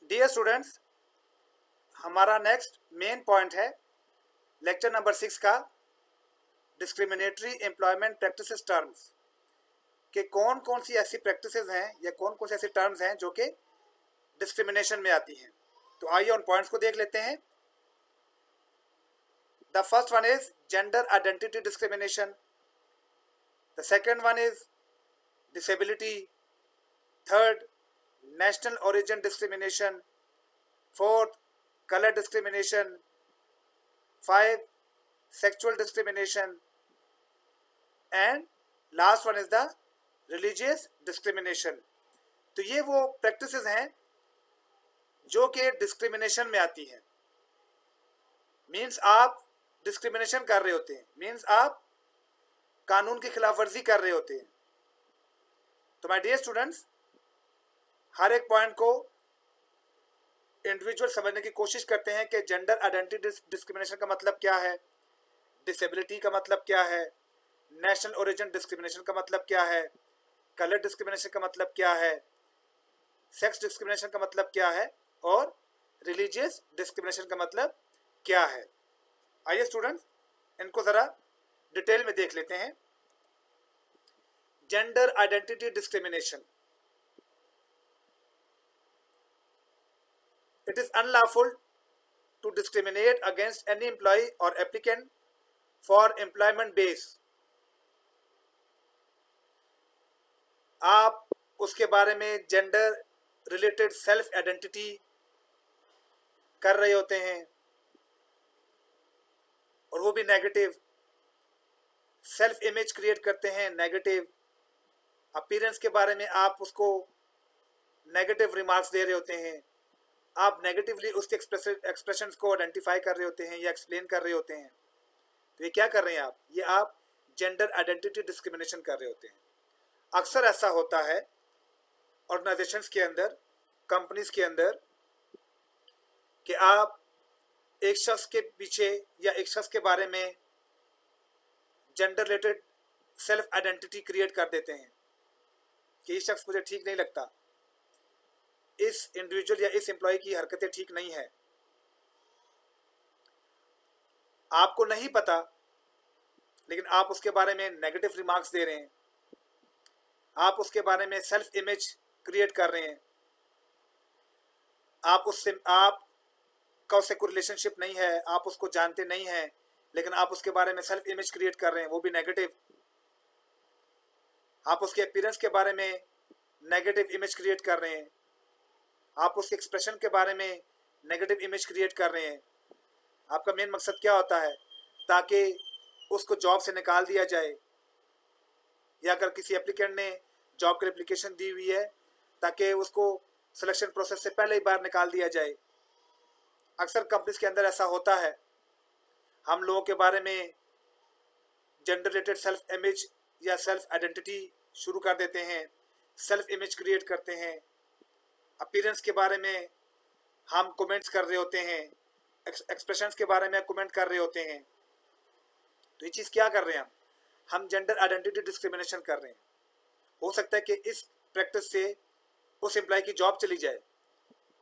Dear students, हमारा next main point है lecture number 6 का डिस्क्रिमिनेटरी एम्प्लॉयमेंट प्रैक्टिसेस टर्म्स के कौन कौन सी ऐसी प्रैक्टिसेस हैं या कौन कौन सी ऐसी टर्म्स हैं जो कि डिस्क्रिमिनेशन में आती हैं। तो आइए उन पॉइंट्स को देख लेते हैं। The first one is gender identity discrimination, the second one is disability, third national origin discrimination, fourth color discrimination, 5 sexual discrimination, and last one is the religious discrimination। तो ये वो प्रैक्टिसेस हैं जो कि डिस्क्रिमिनेशन में आती हैं। मीन्स आप डिस्क्रिमिनेशन कर रहे होते हैं, मीन्स आप कानून की खिलाफ वर्जी कर रहे होते हैं। तो माय डियर स्टूडेंट्स, हर एक पॉइंट को इंडिविजुअल समझने की कोशिश करते हैं कि जेंडर आइडेंटिटी डिस्क्रिमिनेशन का मतलब क्या है, डिसेबिलिटी का मतलब क्या है, नेशनल ओरिजिन डिस्क्रिमिनेशन का मतलब क्या है, कलर डिस्क्रिमिनेशन का मतलब क्या है, सेक्स डिस्क्रिमिनेशन का मतलब क्या है और रिलीजियस डिस्क्रिमिनेशन का मतलब क्या है। आइए स्टूडेंट्स, इनको ज़रा डिटेल में देख लेते हैं। Gender identity discrimination. It is unlawful to discriminate against any employee or applicant for employment base। आप उसके बारे में जेंडर रिलेटेड सेल्फ आइडेंटिटी कर रहे होते हैं और वो भी नेगेटिव, सेल्फ इमेज क्रिएट करते हैं नेगेटिव, अपीयरेंस के बारे में आप उसको नेगेटिव रिमार्क्स दे रहे होते हैं, आप नेगेटिवली उसके एक्सप्रेशंस को आइडेंटिफाई कर रहे होते हैं या एक्सप्लेन कर रहे होते हैं। तो ये क्या कर रहे हैं आप? ये आप जेंडर आइडेंटिटी डिस्क्रिमिनेशन कर रहे होते हैं। अक्सर ऐसा होता है ऑर्गेनाइजेशंस के अंदर, कंपनीज के अंदर, कि आप एक शख्स के पीछे या एक शख्स के बारे में gender related self identity create कर देते हैं कि ये शख्स मुझे ठीक नहीं लगता, इस इंडिविजुअल या इस एम्प्लॉय की हरकतें ठीक नहीं है। आपको नहीं पता, लेकिन आप उसके बारे में नेगेटिव रिमार्क्स दे रहे हैं, आप उसके बारे में सेल्फ इमेज क्रिएट कर रहे हैं, आप का उससे कोई रिलेशनशिप नहीं है, आप उसको जानते नहीं हैं, लेकिन आप उसके बारे में सेल्फ इमेज क्रिएट कर रहे हैं, वो भी नेगेटिव। आप उसके अपीयरेंस के बारे में नेगेटिव इमेज क्रिएट कर रहे हैं, आप उसके एक्सप्रेशन के बारे में नेगेटिव इमेज क्रिएट कर रहे हैं। आपका मेन मकसद क्या होता है? ताकि उसको जॉब से निकाल दिया जाए, या अगर किसी एप्लीकेंट ने जॉब की एप्लीकेशन दी हुई है ताकि उसको सिलेक्शन प्रोसेस से पहले ही बाहर निकाल दिया जाए। अक्सर कंपनीज के अंदर ऐसा होता है। हम लोगों के बारे में जेंडर रिलेटेड सेल्फ इमेज या सेल्फ आइडेंटिटी शुरू कर देते हैं, सेल्फ इमेज क्रिएट करते हैं, अपीयरेंस के बारे में हम कमेंट्स कर रहे होते हैं, एक्सप्रेशंस के बारे में कमेंट कर रहे होते हैं। तो ये चीज़ क्या कर रहे हैं? हम जेंडर आइडेंटिटी डिस्क्रिमिनेशन कर रहे हैं। हो सकता है कि इस प्रैक्टिस से उस एम्प्लॉय की जॉब चली जाए,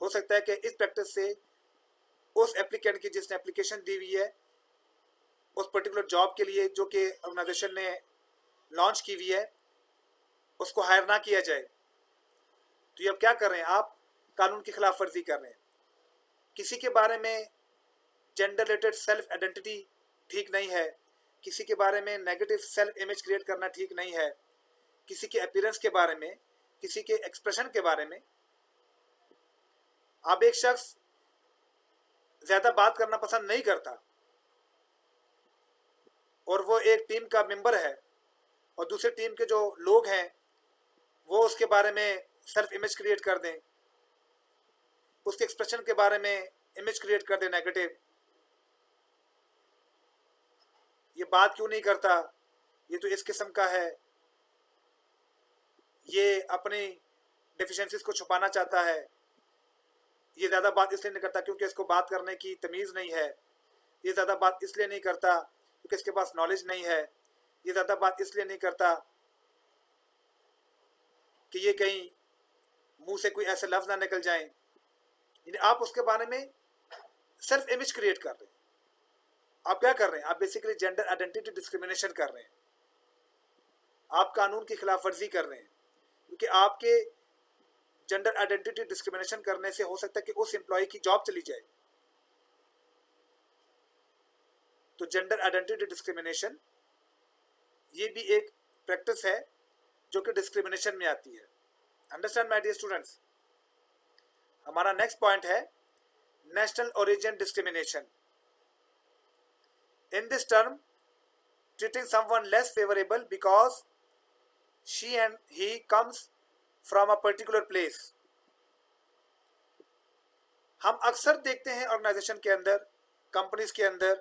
हो सकता है कि इस प्रैक्टिस से उस एप्लीकेंट की जिसने एप्लीकेशन दी हुई है उस पर्टिकुलर जॉब के लिए जो कि ऑर्गेनाइजेशन ने लॉन्च की हुई है, उसको हायर ना किया जाए। तो ये अब क्या कर रहे हैं? आप कानून की खिलाफ वर्जी कर रहे हैं। किसी के बारे में जेंडर रिलेटेड सेल्फ आइडेंटिटी ठीक नहीं है, किसी के बारे में नेगेटिव सेल्फ इमेज क्रिएट करना ठीक नहीं है, किसी के अपीयरेंस के बारे में, किसी के एक्सप्रेशन के बारे में। आप एक शख्स ज़्यादा बात करना पसंद नहीं करता और वो एक टीम का मेंबर है और दूसरी टीम के जो लोग हैं वो उसके बारे में सेल्फ इमेज क्रिएट कर दें, उसके एक्सप्रेशन के बारे में इमेज क्रिएट कर दें नेगेटिव। ये बात क्यों नहीं करता, ये तो इस किस्म का है, ये अपनी डिफिशिएंसीज को छुपाना चाहता है, ये ज़्यादा बात इसलिए नहीं करता क्योंकि इसको बात करने की तमीज़ नहीं है, ये ज़्यादा बात इसलिए नहीं करता क्योंकि इसके पास नॉलेज नहीं है, ये ज़्यादा बात इसलिए नहीं करता कि ये कहीं मुंह से कोई ऐसे लफ्ज़ ना निकल जाएं यानी आप उसके बारे में सेल्फ इमेज क्रिएट कर रहे हैं। आप क्या कर रहे हैं? आप बेसिकली जेंडर आइडेंटिटी डिस्क्रिमिनेशन कर रहे हैं, आप कानून की खिलाफ वर्जी कर रहे हैं, क्योंकि आपके जेंडर आइडेंटिटी डिस्क्रिमिनेशन करने से हो सकता है कि उस एम्प्लॉय की जॉब चली जाए। तो जेंडर आइडेंटिटी डिस्क्रिमिनेशन ये भी एक प्रैक्टिस है जो कि डिस्क्रिमिनेशन में आती है। Understand my dear students. हमारा नेक्स्ट पॉइंट है national origin discrimination. In this term treating someone less favorable because she and he comes from a particular place। हम अक्सर देखते हैं ऑर्गेनाइजेशन के अंदर, कंपनीज के अंदर,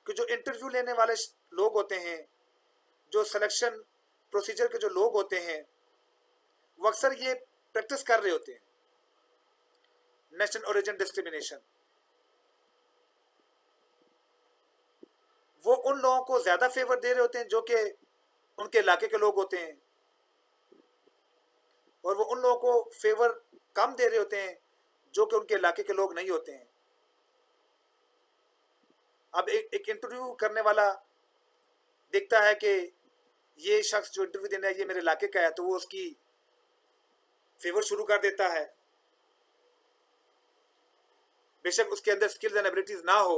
कि जो इंटरव्यू लेने वाले लोग होते हैं, जो सिलेक्शन प्रोसीजर के जो लोग होते हैं, वो अक्सर ये प्रैक्टिस कर रहे होते हैं नेशनल ओरिजिन डिस्क्रिमिनेशन। वो उन लोगों को ज्यादा फेवर दे रहे होते हैं जो कि उनके इलाके के लोग होते हैं, और वो उन लोगों को फेवर कम दे रहे होते हैं जो कि उनके इलाके के लोग नहीं होते हैं। अब एक इंटरव्यू करने वाला देखता है कि ये शख्स जो इंटरव्यू देना है ये मेरे इलाके का है, तो वो उसकी फेवर शुरू कर देता है। बेशक उसके अंदर स्किल्स एंड एबिलिटीज ना हो,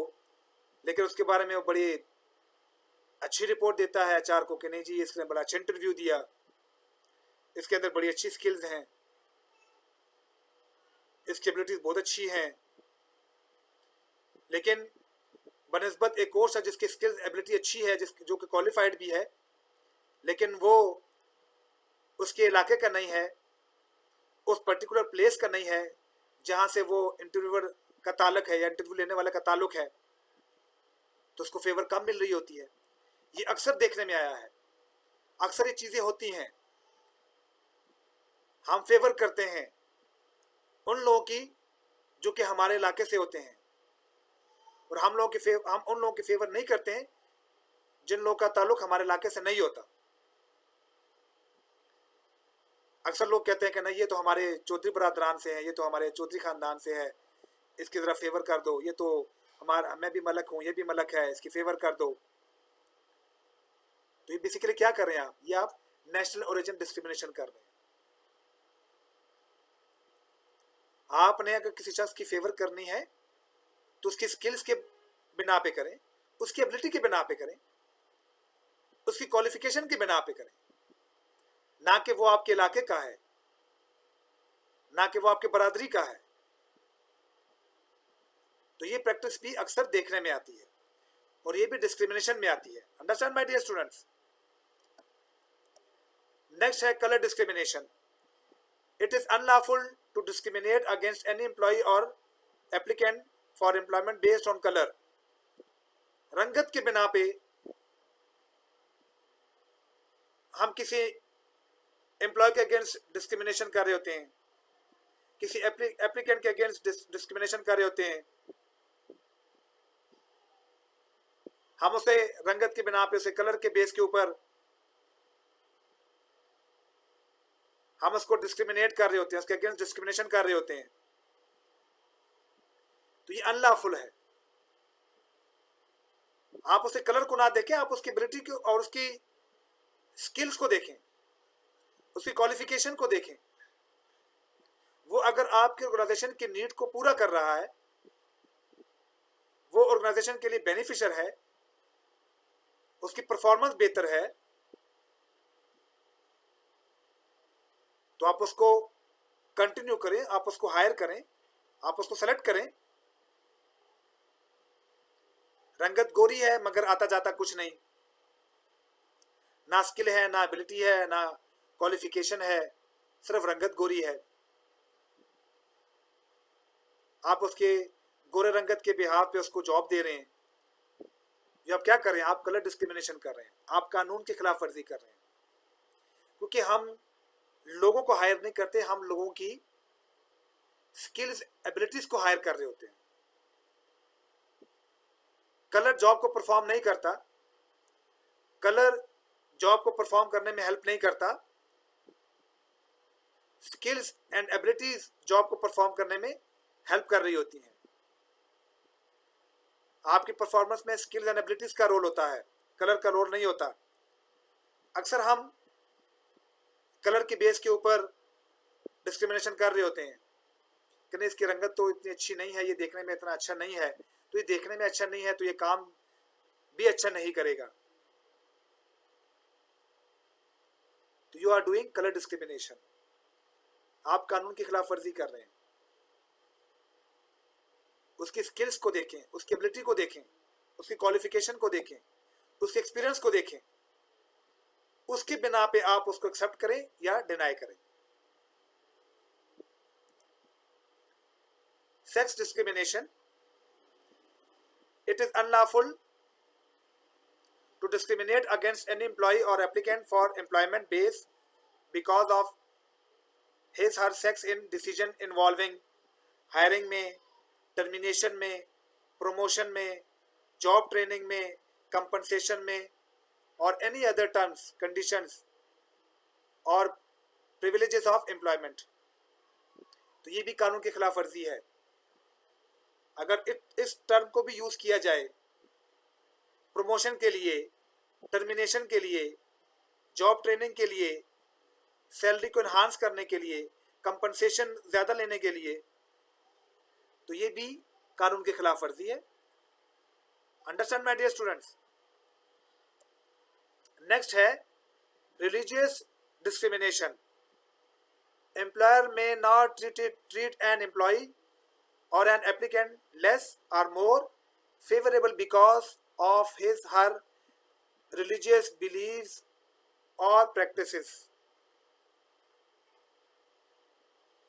लेकिन उसके बारे में वो बड़ी अच्छी रिपोर्ट देता है एचआर को कि नहीं जी इसने बड़ा अच्छा इंटरव्यू दिया, इसके अंदर बड़ी अच्छी स्किल्स हैं, इसकी एबिलिटीज बहुत अच्छी हैं। लेकिन बनिस्बत एक कोर्स है जिसकी स्किल्स एबिलिटी अच्छी है, जो कि क्वालिफाइड भी है, लेकिन वो उसके इलाके का नहीं है, उस पर्टिकुलर प्लेस का नहीं है जहाँ से वो इंटरव्यूअर का ताल्लुक है या इंटरव्यू लेने वाले का ताल्लुक है, तो उसको फेवर कम मिल रही होती है। ये अक्सर देखने में आया है, अक्सर ये चीज़ें होती हैं। हम फेवर करते हैं उन लोगों की जो कि हमारे इलाके से होते हैं, और हम उन लोगों की फेवर नहीं करते हैं जिन लोगों का ताल्लुक हमारे इलाके से नहीं होता। अक्सर लोग कहते हैं कि नहीं ये तो हमारे चौधरी बरादरान से है, ये तो हमारे चौधरी खानदान से है, इसकी ज़रा फेवर कर दो, ये तो मैं भी मलक हूँ, ये भी मलक है, इसकी फेवर कर दो। तो ये बेसिकली क्या कर रहे हैं आप? ये आप नेशनल ओरिजिन डिस्क्रिमिनेशन कर रहे हैं। आपने अगर किसी शख्स की फेवर करनी है तो उसकी स्किल्स के बिना पे करें, उसकी एबिलिटी के बिना पे करें, उसकी क्वालिफिकेशन के बिना पे करें, ना कि वो आपके इलाके का है, ना कि वो आपके बरादरी का है। तो ये प्रैक्टिस भी अक्सर देखने में आती है और ये भी डिस्क्रिमिनेशन में आती है। Understand my dear students. Next है colour discrimination. It is unlawful to discriminate against any employee or applicant for employment based on colour. रंगत के बिना पे हम किसी एम्प्लॉय के अगेंस्ट डिस्क्रिमिनेशन कर रहे होते हैं, किसी एप्लीकेंट के अगेंस्ट डिस्क्रिमिनेशन कर रहे होते हैं। हम उसे रंगत के बिना पे, उसे कलर के बेस के ऊपर हम उसको डिस्क्रिमिनेट कर रहे होते हैं, उसके अगेंस्ट डिस्क्रिमिनेशन कर रहे होते हैं। तो ये अनलॉफुल है। आप उसे कलर को ना देखें, आप उसकी एबिलिटी को और उसकी स्किल्स को देखें, उसकी क्वालिफिकेशन को देखें। वो अगर आपके ऑर्गेनाइजेशन की नीड को पूरा कर रहा है, वो ऑर्गेनाइजेशन के लिए बेनिफिशियल है, उसकी परफॉर्मेंस बेहतर है, तो आप उसको कंटिन्यू करें, आप उसको हायर करें, आप उसको सेलेक्ट करें। रंगत गोरी है मगर आता जाता कुछ नहीं, ना स्किल है, ना एबिलिटी है, ना क्वालिफिकेशन है, सिर्फ रंगत गोरी है। आप उसके गोरे रंगत के बिहाफ पे उसको जॉब दे रहे हैं। ये आप क्या कर रहे हैं? आप कलर डिस्क्रिमिनेशन कर रहे हैं, आप कानून की खिलाफ वर्जी कर रहे हैं। क्योंकि हम लोगों को हायर नहीं करते, हम लोगों की स्किल्स एबिलिटीज को हायर कर रहे होते हैं। कलर जॉब को परफॉर्म नहीं करता, कलर जॉब को परफॉर्म करने में हेल्प नहीं करता, स्किल्स एंड एबिलिटीज जॉब को परफॉर्म करने में हेल्प कर रही होती हैं। आपकी परफॉर्मेंस में स्किल्स एंड एबिलिटीज का रोल होता है, कलर का रोल नहीं होता। अक्सर हम कलर के बेस के ऊपर डिस्क्रिमिनेशन कर रहे होते हैं कि नहीं, इसकी रंगत तो इतनी अच्छी नहीं है, ये देखने में इतना अच्छा नहीं है, तो ये देखने में अच्छा नहीं है तो ये काम भी अच्छा नहीं करेगा। तो you are doing colour discrimination, आप कानून की खिलाफ वर्जी कर रहे हैं। उसकी स्किल्स को देखें, उसकी एबिलिटी को देखें, उसकी क्वालिफिकेशन को देखें, उसके एक्सपीरियंस को देखें, उसकी बिना पे आप उसको एक्सेप्ट करें या डिनाई करें। Sex discrimination, it is unlawful to discriminate against any employee or applicant for employment based because of his her sex in decision involving hiring में, termination में, promotion में, job training में, compensation में और any other terms, conditions और privileges of employment। तो ये भी कानून की खिलाफ वर्जी है। अगर इस टर्म को भी यूज किया जाए प्रमोशन के लिए, टर्मिनेशन के लिए, जॉब ट्रेनिंग के लिए, सैलरी को इन्हांस करने के लिए, कंपनसेशन ज्यादा लेने के लिए, तो ये भी कानून के खिलाफ वर्जी है। Understand my dear students. Next है religious discrimination. Employer may not treat an employee or an applicant less or more favorable because of his her religious beliefs or practices।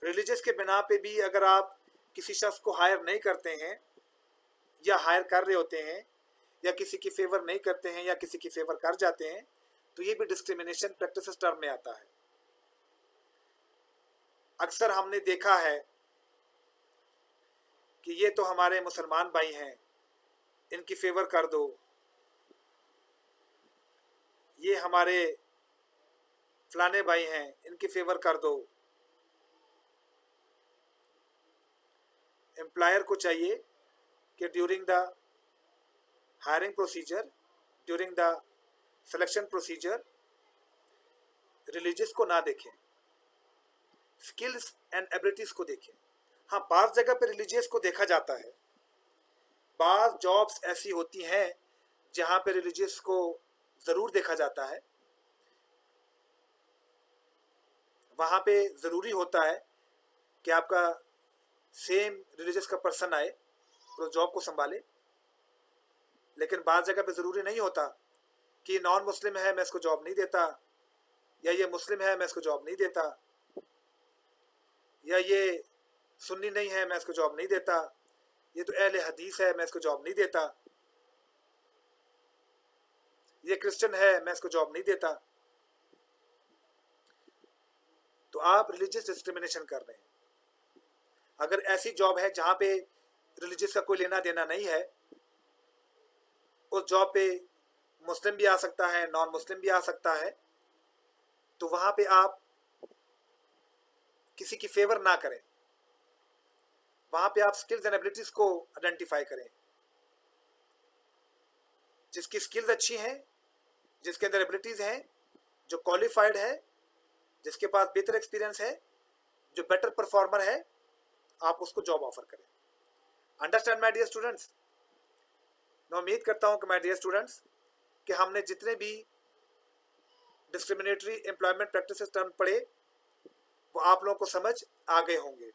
Religious के बिना पे भी अगर आप किसी शख्स को हायर नहीं करते हैं या हायर कर रहे होते हैं या किसी की फेवर नहीं करते हैं या किसी की फेवर कर जाते हैं, तो ये भी डिस्क्रिमिनेशन प्रैक्टिसेस टर्म में आता है। अक्सर हमने देखा है कि ये तो हमारे मुसलमान भाई हैं, इनकी फेवर कर दो, ये हमारे फलाने भाई हैं, इनकी फेवर कर दो। एम्प्लॉयर को चाहिए कि during the hiring procedure, during the selection procedure religious को ना देखें, स्किल्स एंड एबिलिटीज को देखें। हाँ, बाज़ जगह पे रिलीजियस को देखा जाता है। बाज़ जॉब्स ऐसी होती हैं जहाँ पे रिलीजियस को ज़रूर देखा जाता है। वहाँ पे ज़रूरी होता है कि आपका सेम रिलीजियस का पर्सन आए और जॉब को संभाले। लेकिन बाज़ जगह पे ज़रूरी नहीं होता कि नॉन मुस्लिम है मैं इसको जॉब नहीं देता, या ये मुस्लिम है मैं इसको जॉब नहीं देता, या ये सुन्नी नहीं है मैं इसको जॉब नहीं देता, ये तो अहले हदीस है मैं इसको जॉब नहीं देता, ये क्रिश्चियन है मैं इसको जॉब नहीं देता। तो आप रिलीजियस डिस्क्रिमिनेशन कर रहे हैं। अगर ऐसी जॉब है जहां पे रिलीजियस का कोई लेना देना नहीं है, उस जॉब पे मुस्लिम भी आ सकता है, नॉन मुस्लिम भी आ सकता है, तो वहां पे आप किसी की फेवर ना करें। वहां पे आप स्किल्स एंड एबिलिटीज को आइडेंटिफाई करें। जिसकी स्किल्स अच्छी हैं, जिसके अंदर एबिलिटीज हैं, जो क्वालिफाइड है, जिसके पास बेहतर एक्सपीरियंस है, जो बेटर परफॉर्मर है, आप उसको जॉब ऑफर करें। Understand my dear students. मैं उम्मीद करता हूं कि माय डियर स्टूडेंट्स कि हमने जितने भी डिस्क्रिमिनेटरी एम्प्लॉयमेंट प्रैक्टिसेस टर्म पढ़े वो आप लोगों को समझ आ गए होंगे।